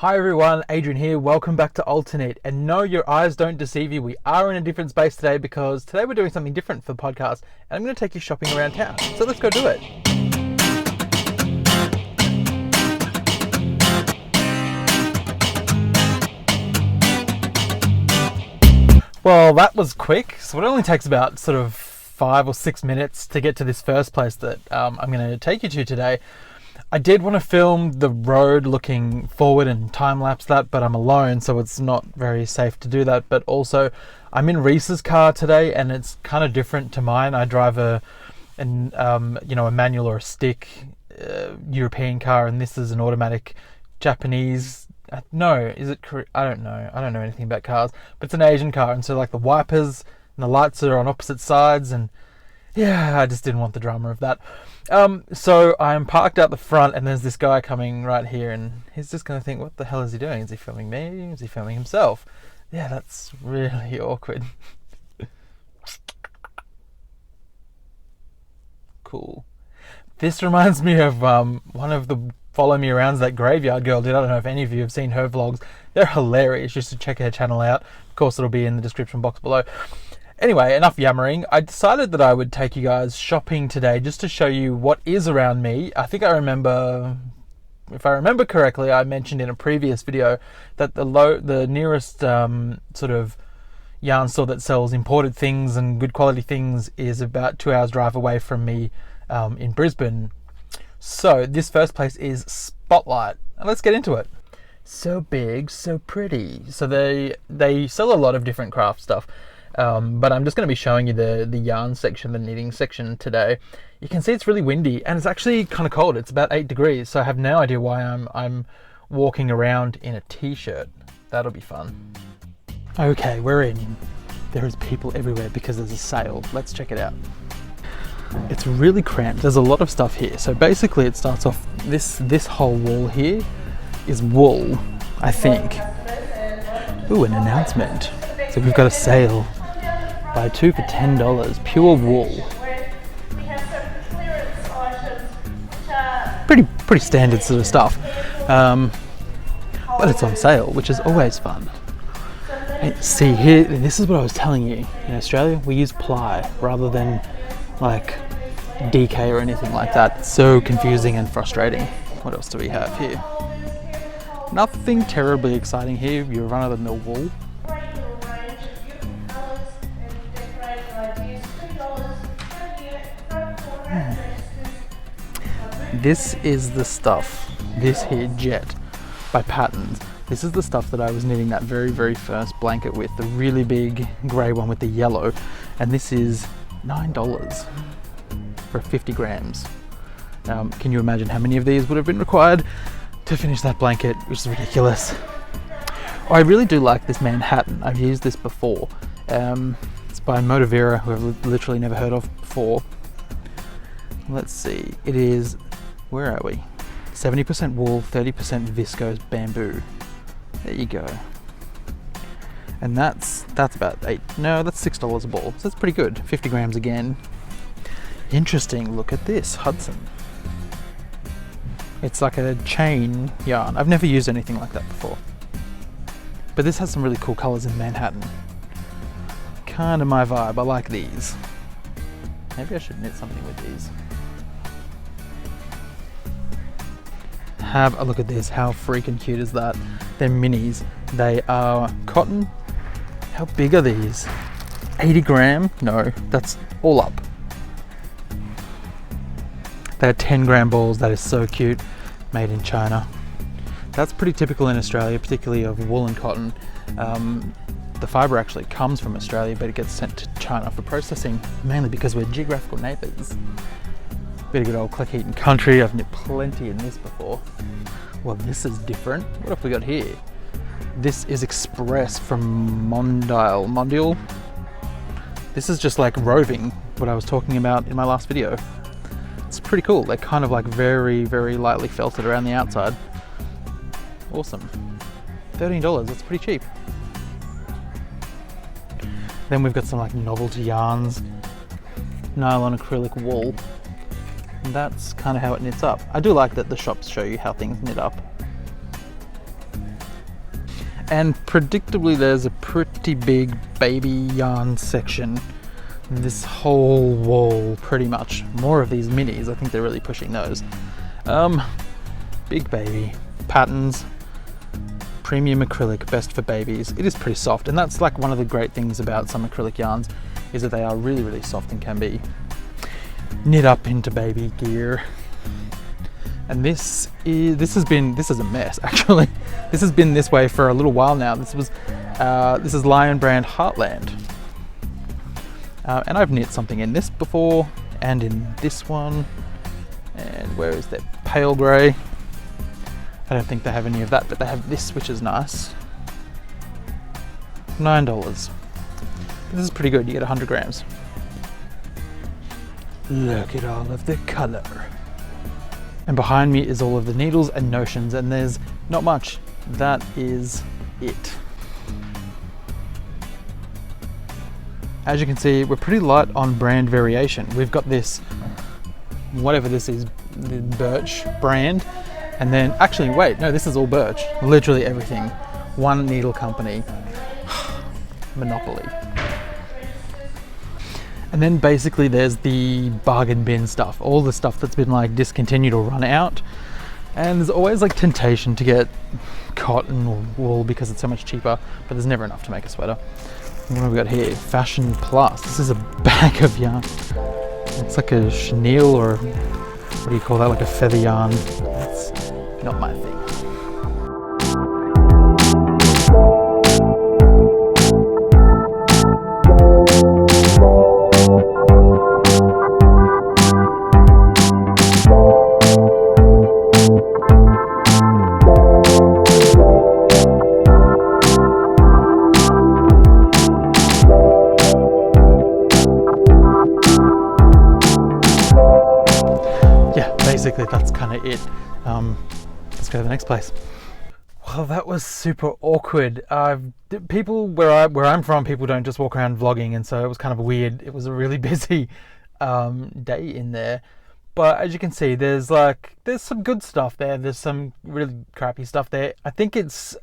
Hi everyone, Adrian here. Welcome back to Alternate. And no, your eyes don't deceive you. We are in a different space today because today we're doing something different for the podcast and I'm going to take you shopping around town. So let's go do it. Well, that was quick. So it only takes about sort of 5 or 6 minutes to get to this first place that I'm going to take you to today. I did want to film the road looking forward and time-lapse that, but I'm alone, so it's not very safe to do that. But also, I'm in Reese's car today, and it's kind of different to mine. I drive a manual or a stick European car, and this is an automatic Japanese. No, is it Korean? I don't know. I don't know anything about cars, but it's an Asian car, and so like the wipers and the lights are on opposite sides, and yeah, I just didn't want the drama of that. So I'm parked out the front and there's this guy coming right here and he's just going to think, what the hell is he doing? Is he filming me? Is he filming himself? Yeah, that's really awkward. Cool. This reminds me of one of the Follow Me Arounds that Graveyard Girl did. I don't know if any of you have seen her vlogs. They're hilarious. Just to check her channel out. Of course, it'll be in the description box below. Anyway, enough yammering. I decided that I would take you guys shopping today just to show you what is around me. I think I remember, if I remember correctly, I mentioned in a previous video that the nearest sort of yarn store that sells imported things and good quality things is about 2 hours drive away from me in Brisbane. So this first place is Spotlight. And let's get into it. So big, so pretty. So they sell a lot of different craft stuff. But I'm just going to be showing you the yarn section, the knitting section today. You can see it's really windy and it's actually kind of cold. It's about 8 degrees, so I have no idea why I'm walking around in a t-shirt. That'll be fun. Okay, we're in. There is people everywhere because there's a sale. Let's check it out. It's really cramped. There's a lot of stuff here. So basically it starts off, this whole wall here is wool, I think. Ooh, an announcement. So we've got a sale. Buy 2 for $10, pure wool. Pretty standard sort of stuff, but it's on sale, which is always fun. See here, this is what I was telling you. In Australia, we use ply rather than like DK or anything like that. It's so confusing and frustrating. What else do we have here? Nothing terribly exciting here. Your run-of-the-mill wool. This is the stuff, this here jet by Patterns. This is the stuff that I was knitting that very first blanket with, the really big grey one with the yellow, and this is $9 for 50 grams. Can you imagine how many of these would have been required to finish that blanket, which is ridiculous. I really do like this Manhattan. I've used this before. It's by Motivera, who I've literally never heard of before. Let's see, it is, where are we? 70% wool, 30% viscose bamboo. There you go. And that's about that's $6 a ball. So that's pretty good. 50 grams again. Interesting, look at this, Hudson. It's like a chain yarn. I've never used anything like that before. But this has some really cool colors in Manhattan. Kind of my vibe, I like these. Maybe I should knit something with these. Have a look at this, how freaking cute is that? They're minis, they are cotton. How big are these? 80 gram? No, that's all up. They're 10 gram balls, that is so cute. Made in China. That's pretty typical in Australia, particularly of wool and cotton. The fibre actually comes from Australia, but it gets sent to China for processing, mainly because we're geographical neighbours. Bit of good old click-eating country. I've knit plenty in this before. Well, this is different. What have we got here? This is Express from Mondial. This is just like roving, what I was talking about in my last video. It's pretty cool. They're kind of like very lightly felted around the outside. Awesome. $13, that's pretty cheap. Then we've got some like novelty yarns, nylon acrylic wool. And that's kind of how it knits up. I do like that the shops show you how things knit up. And predictably there's a pretty big baby yarn section. This whole wall, pretty much. More of these minis, I think they're really pushing those. Big baby patterns, premium acrylic, best for babies. It is pretty soft, and that's like one of the great things about some acrylic yarns, is that they are really, really soft and can be knit up into baby gear. And this is a mess actually. This has been this way for a little while now. This is Lion brand Heartland. And I've knit something in this before, and in this one, and where is that pale grey? I don't think they have any of that, but they have this, which is nice. $9. This is pretty good, you get 100 grams. Look at all of the colour. And behind me is all of the needles and notions, and there's not much. That is it. As you can see, we're pretty light on brand variation. We've got this, whatever this is, the Birch brand. And then, actually, wait, no, this is all Birch. Literally everything. One needle company. Monopoly. And then basically there's the bargain bin stuff. All the stuff that's been like discontinued or run out. And there's always like temptation to get cotton or wool because it's so much cheaper, but there's never enough to make a sweater. What have we got here? Fashion Plus. This is a bag of yarn. It's like a chenille, or what do you call that? Like a feather yarn. That's not my thing. Basically that's kind of it. Let's go to the next place. Well, that was super awkward. People where I'm from, people don't just walk around vlogging, and so it was kind of weird. It was a really busy day in there. But as you can see, there's some good stuff there. There's some really crappy stuff there. I think it's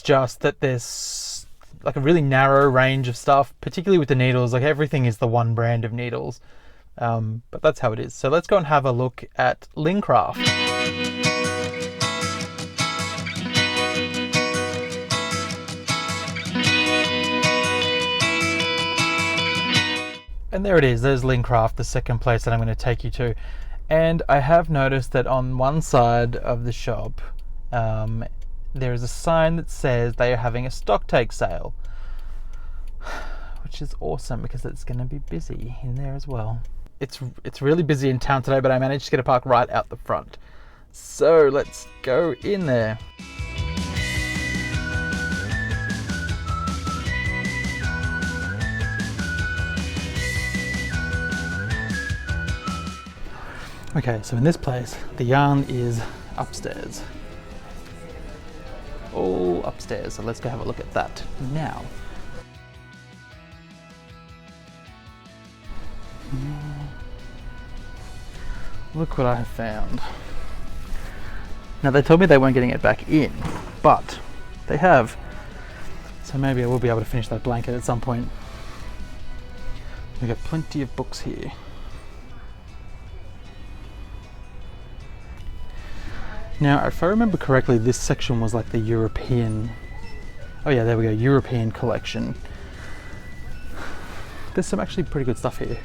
just that there's like a really narrow range of stuff, particularly with the needles. Like everything is the one brand of needles. But that's how it is. So let's go and have a look at Lincraft. And there it is, there's Lincraft, the second place that I'm going to take you to. And I have noticed that on one side of the shop, there is a sign that says they are having a stock take sale. Which is awesome because it's going to be busy in there as well. It's really busy in town today, but I managed to get a park right out the front. So let's go in there. Okay, so in this place, the yarn is upstairs. All upstairs, so let's go have a look at that now. Look what I have found. Now they told me they weren't getting it back in, but they have. So maybe I will be able to finish that blanket at some point. We've got plenty of books here. Now, if I remember correctly, this section was like the European, oh yeah, there we go, European collection. There's some actually pretty good stuff here.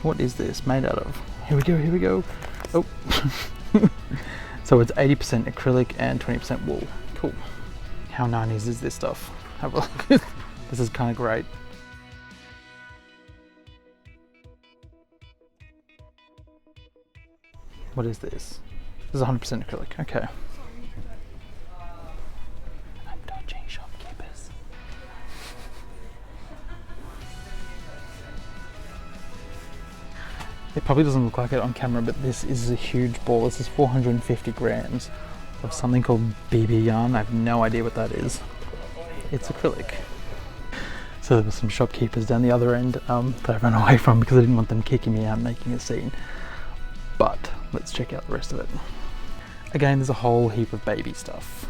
What is this made out of? Here we go, here we go. Oh. So it's 80% acrylic and 20% wool. Cool. How 90s is this stuff? Have a look. This is kind of great. What is this? This is 100% acrylic, okay. I'm dodging shopkeepers. It probably doesn't look like it on camera, but this is a huge ball. This is 450 grams of something called BB yarn. I have no idea what that is. it's acrylic. So there were some shopkeepers down the other end that I ran away from because I didn't want them kicking me out and making a scene. But let's check out the rest of it. Again, there's a whole heap of baby stuff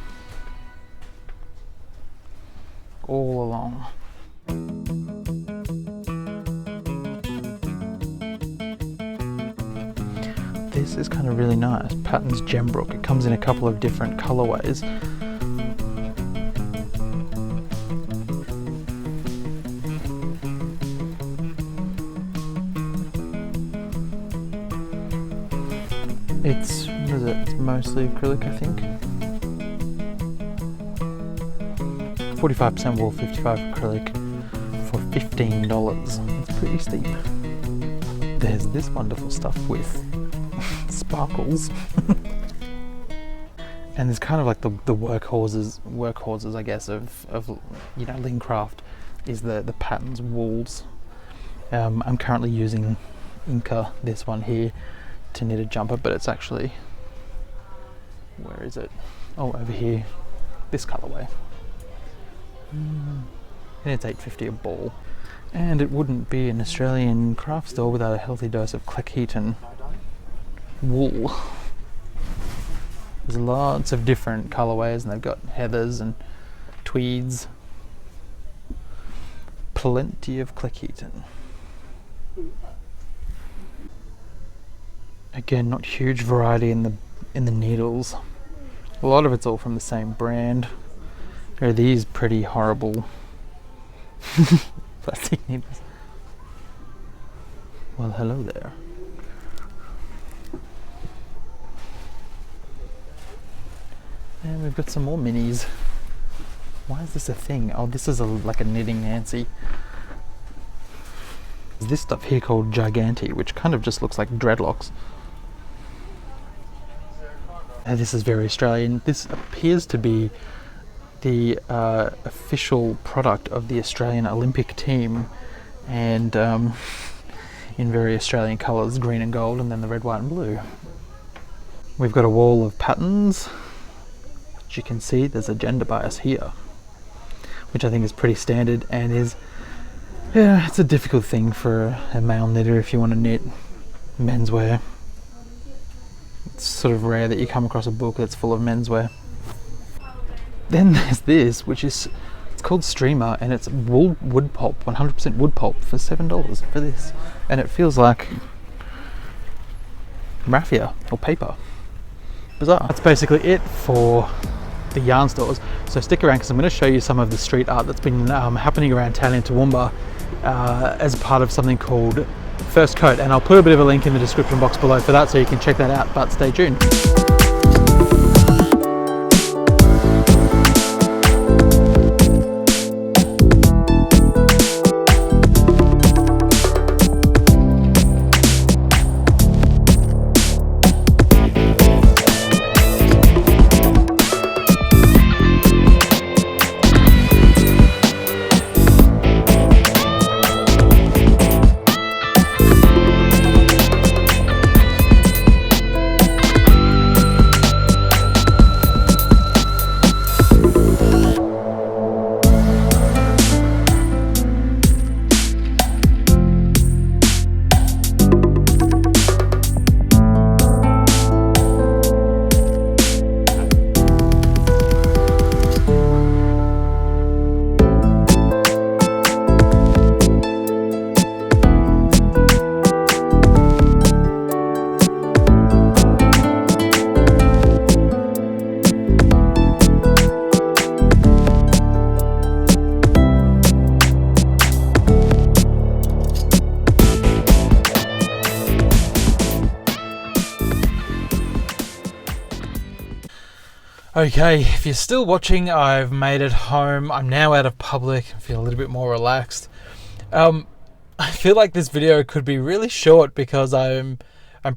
all along. This is kind of really nice. Patterns Gembrook. It comes in a couple of different colorways. It's, what is it? It's mostly acrylic, I think. 45% wool, 55% acrylic for $15. It's pretty steep. There's this wonderful stuff with sparkles. And there's kind of like the workhorses, I guess, of you know, Lincraft is the patterns wools. I'm currently using Inca, this one here, to knit a jumper, but it's actually, where is it? Oh, over here, this colorway. And it's $8.50 a ball. And it wouldn't be an Australian craft store without a healthy dose of Cleckheaton wool. There's lots of different colorways, and they've got heathers and tweeds. Plenty of Cleckheaton. Again, not huge variety in the needles. A lot of it's all from the same brand. There are these pretty horrible plastic needles. Well, hello there. And we've got some more minis. Why is this a thing? Oh, this is like a knitting Nancy. There's this stuff here called Giganti, which kind of just looks like dreadlocks. And this is very Australian. This appears to be the official product of the Australian Olympic team, and in very Australian colours, green and gold, and then the red, white and blue. We've got a wall of patterns. As you can see, there's a gender bias here, which I think is pretty standard and is, yeah, it's a difficult thing for a male knitter if you want to knit menswear. It's sort of rare that you come across a book that's full of menswear. Then there's this, which is, it's called Streamer, and it's wood pulp, 100% wood pulp for $7 for this. And it feels like raffia or paper. Bizarre. That's basically it for the yarn stores. So stick around because I'm going to show you some of the street art that's been happening around town in Toowoomba as part of something called First Coat. And I'll put a bit of a link in the description box below for that so you can check that out, but stay tuned. Okay, if you're still watching, I've made it home. I'm now out of public. I feel a little bit more relaxed. I feel like this video could be really short because I'm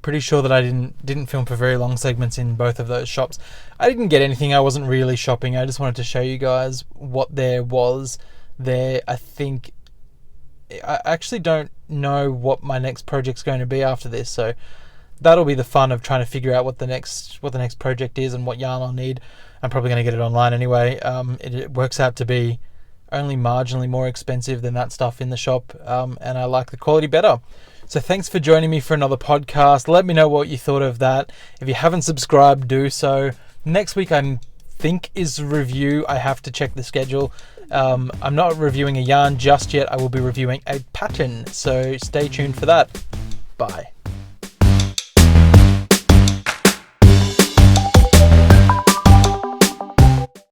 pretty sure that I didn't film for very long segments in both of those shops. I didn't get anything. I wasn't really shopping. I just wanted to show you guys what there was there. I actually don't know what my next project's going to be after this, so that'll be the fun of trying to figure out what the next project is and what yarn I'll need. I'm probably going to get it online anyway. It works out to be only marginally more expensive than that stuff in the shop, and I like the quality better. So thanks for joining me for another podcast. Let me know what you thought of that. If you haven't subscribed, do so. Next week I think is review. I have to check the schedule. I'm not reviewing a yarn just yet. I will be reviewing a pattern, so stay tuned for that. Bye.